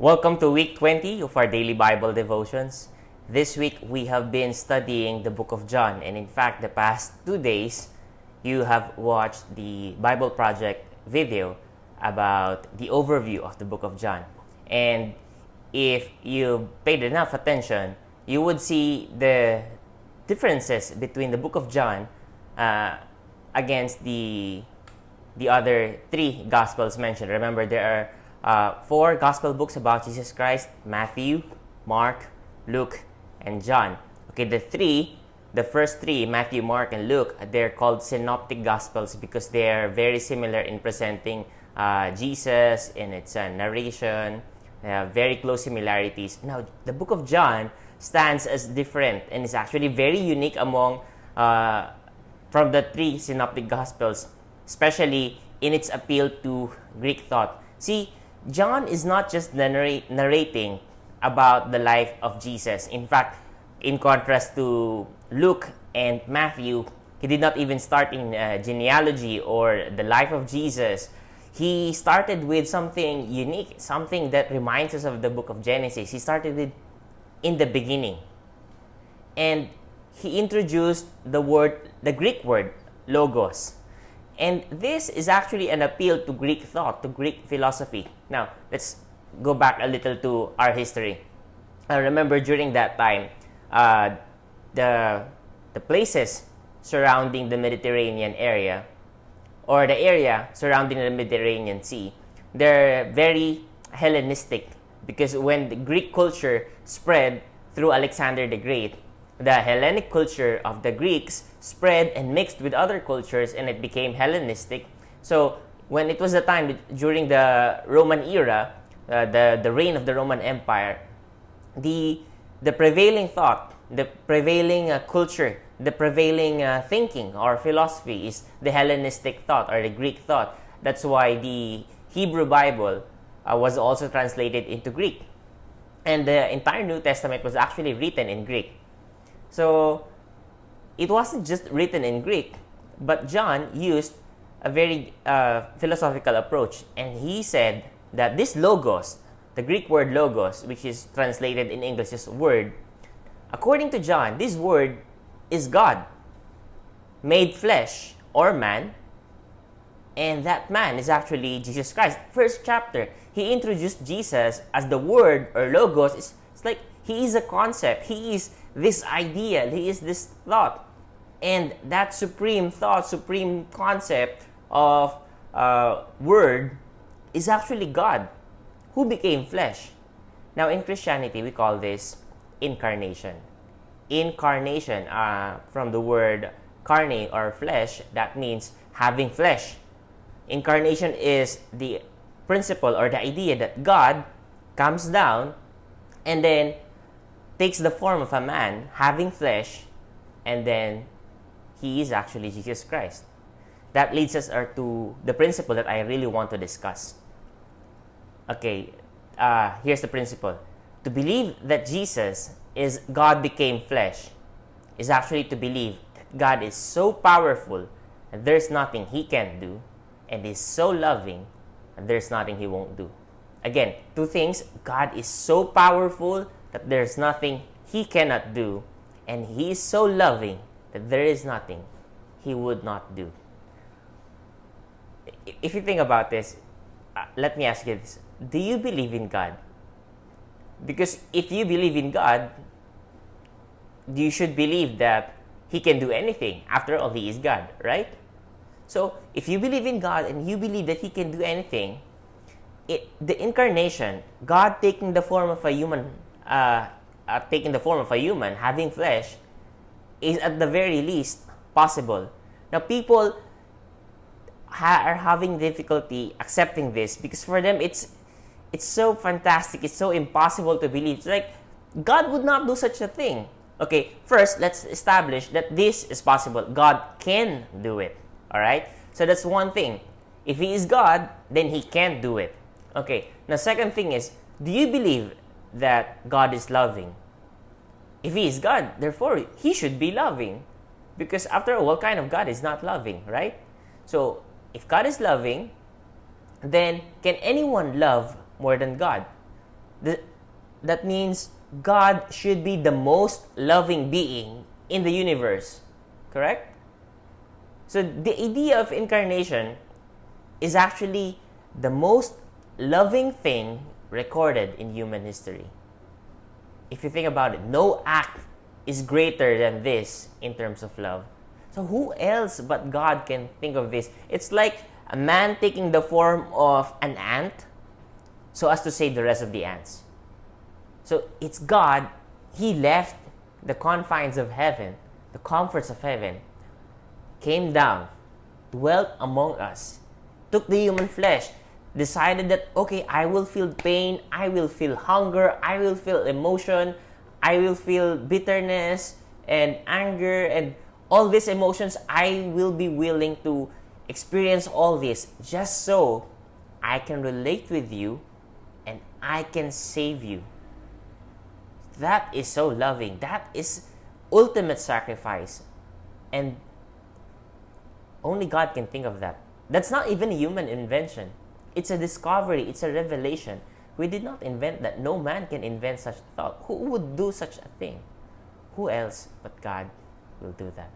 Welcome to week 20 of our daily Bible devotions. This week we have been studying the book of John, and in fact, the past 2 days you have watched the Bible Project video about the overview of the book of John. And if you paid enough attention, you would see the differences between the book of John against the other three Gospels mentioned. Remember, there are four Gospel books about Jesus Christ: Matthew, Mark, Luke, and John. Okay, the first three, Matthew, Mark, and Luke, they're called Synoptic Gospels because they are very similar in presenting Jesus in its narration. They have very close similarities. Now, the book of John stands as different and is actually very unique among from the three Synoptic Gospels, especially in its appeal to Greek thought. See, John is not just narrating about the life of Jesus. In fact, in contrast to Luke and Matthew, he did not even start in genealogy or the life of Jesus. He started with something unique, something that reminds us of the book of Genesis. He started with in the beginning. And he introduced the Greek word, logos. And this is actually an appeal to Greek thought, to Greek philosophy. Now, let's go back a little to our history. I remember during that time, the places surrounding the Mediterranean area, or the area surrounding the Mediterranean Sea, they're very Hellenistic, because when the Greek culture spread through Alexander the Great, the Hellenic culture of the Greeks spread and mixed with other cultures, and it became Hellenistic. So when it was the time during the Roman era, the reign of the Roman Empire, the prevailing thought, the prevailing culture, the prevailing thinking or philosophy is the Hellenistic thought or the Greek thought. That's why the Hebrew Bible was also translated into Greek. And the entire New Testament was actually written in Greek. So it wasn't just written in Greek, but John used a very philosophical approach. And he said that this logos, the Greek word logos, which is translated in English as word, according to John, this word is God, made flesh or man, and that man is actually Jesus Christ. First chapter, he introduced Jesus as the word or logos. It's like he is a concept, he is this idea, he is this thought. And that supreme thought, supreme concept of word is actually God, who became flesh. Now, in Christianity, we call this incarnation. Incarnation, from the word carne or flesh, that means having flesh. Incarnation is the principle or the idea that God comes down and then takes the form of a man, having flesh, and then he is actually Jesus Christ. That leads us to the principle that I really want to discuss. Okay, here's the principle. To believe that Jesus is God became flesh is actually to believe that God is so powerful and there's nothing he can't do, and is so loving and there's nothing he won't do. Again, two things: God is so powerful that there's nothing he cannot do, and he is so loving that there is nothing he would not do. If you think about this, let me ask you this: do you believe in God? Because if you believe in God, you should believe that he can do anything. After all, he is God, right? So if you believe in God and you believe that he can do anything, the incarnation, God taking the form of a human, having flesh, is at the very least possible. Now, people are having difficulty accepting this because for them it's so fantastic, it's so impossible to believe. It's like God would not do such a thing. Okay, first let's establish that this is possible. God can do it. All right, so that's one thing. If he is God, then he can do it. Okay, now second thing is, do you believe that God is loving? If he is God, therefore he should be loving, because after all, what kind of God is not loving, right? So if God is loving, then can anyone love more than God? The, that means God should be the most loving being in the universe. Correct? So the idea of incarnation is actually the most loving thing recorded in human history. If you think about it, no act is greater than this in terms of love. So who else but God can think of this? It's like a man taking the form of an ant so as to save the rest of the ants. So it's God. He left the confines of heaven, the comforts of heaven, came down, dwelt among us, took the human flesh, decided that, okay, I will feel pain, I will feel hunger, I will feel emotion, I will feel bitterness and anger and all these emotions. I will be willing to experience all this just so I can relate with you and I can save you. That is so loving. That is ultimate sacrifice. And only God can think of that. That's not even a human invention. It's a discovery. It's a revelation. We did not invent that. No man can invent such a thought. Who would do such a thing? Who else but God will do that?